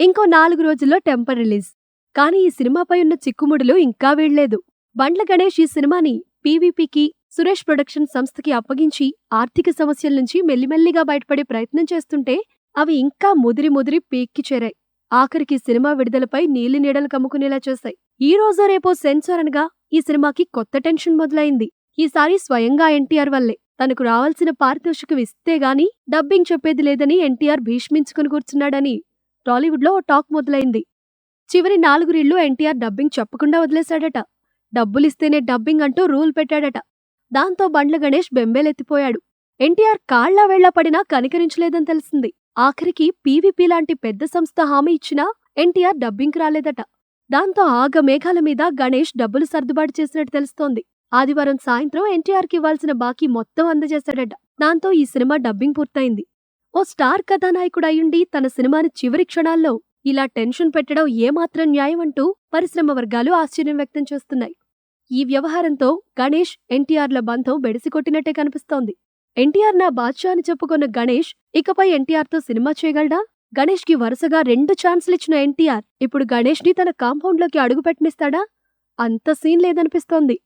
ఇంకో 4 రోజుల్లో temper release. కానీ ఈ సినిమాపై ఉన్న చిక్కుముడులు ఇంకా వీడలేదు. బండ్ల గణేష్ ఈ సినిమాని పీవీపీకి, సురేష్ ప్రొడక్షన్ సంస్థకి అప్పగించి ఆర్థిక సమస్యల నుంచి మెల్లిమెల్లిగా బయటపడే ప్రయత్నం చేస్తుంటే అవి ఇంకా ముదిరి పీక్కి చేరాయి. ఆఖరికి సినిమా విడుదలపై నీలి నీడలు కమ్ముకునేలా చేశాయి. ఈ రోజో రేపో సెన్సార్ అనగా ఈ సినిమాకి కొత్త టెన్షన్ మొదలైంది. ఈసారి స్వయంగా ఎన్టీఆర్ వల్లే. తనకు రావాల్సిన పారితోషికం ఇస్తే గాని డబ్బింగ్ చెప్పేది లేదని ఎన్టీఆర్ భీష్మించుకుని కూర్చున్నాడని టాలీవుడ్లో ఓ టాక్ మొదలైంది. చివరి 4 రీళ్లు ఎన్టీఆర్ డబ్బింగ్ చెప్పకుండా వదిలేశాడట. డబ్బులిస్తేనే డబ్బింగ్ అంటూ రూల్ పెట్టాడట. దాంతో బండ్ల గణేష్ బెంబేలెత్తిపోయాడు. ఎన్టీఆర్ కాళ్లా వేళ్లా పడినా కనికరించలేదని తెలిసింది. ఆఖరికి పీవీపీ లాంటి పెద్ద సంస్థ హామీ ఇచ్చినా ఎన్టీఆర్ డబ్బింగ్ రాలేదట. దాంతో ఆగమేఘాల మీద గణేష్ డబ్బులు సర్దుబాటు చేసినట్టు తెలుస్తోంది. ఆదివారం సాయంత్రం ఎన్టీఆర్కి ఇవ్వాల్సిన బాకీ మొత్తం అందజేశాడట. దాంతో ఈ సినిమా డబ్బింగ్ పూర్తయింది. ఓ స్టార్ కథానాయకుడయ్యుండి తన సినిమాని చివరి క్షణాల్లో ఇలా టెన్షన్ పెట్టడం ఏమాత్రం న్యాయం అంటూ పరిశ్రమ వర్గాలు ఆశ్చర్యం వ్యక్తం చేస్తున్నాయి. ఈ వ్యవహారంతో గణేష్, ఎన్టీఆర్ల బంధం బెడిసికొట్టినట్టే కనిపిస్తోంది. ఎన్టీఆర్ నా బాద్షా అని చెప్పుకున్న గణేష్ ఇకపై ఎన్టీఆర్తో సినిమా చేయగలడా? గణేష్కి వరుసగా 2 ఛాన్సులిచ్చిన ఎన్టీఆర్ ఇప్పుడు గణేష్ని తన కాంపౌండ్లోకి అడుగు పెట్టనిస్తాడా? అంత సీన్ లేదనిపిస్తోంది.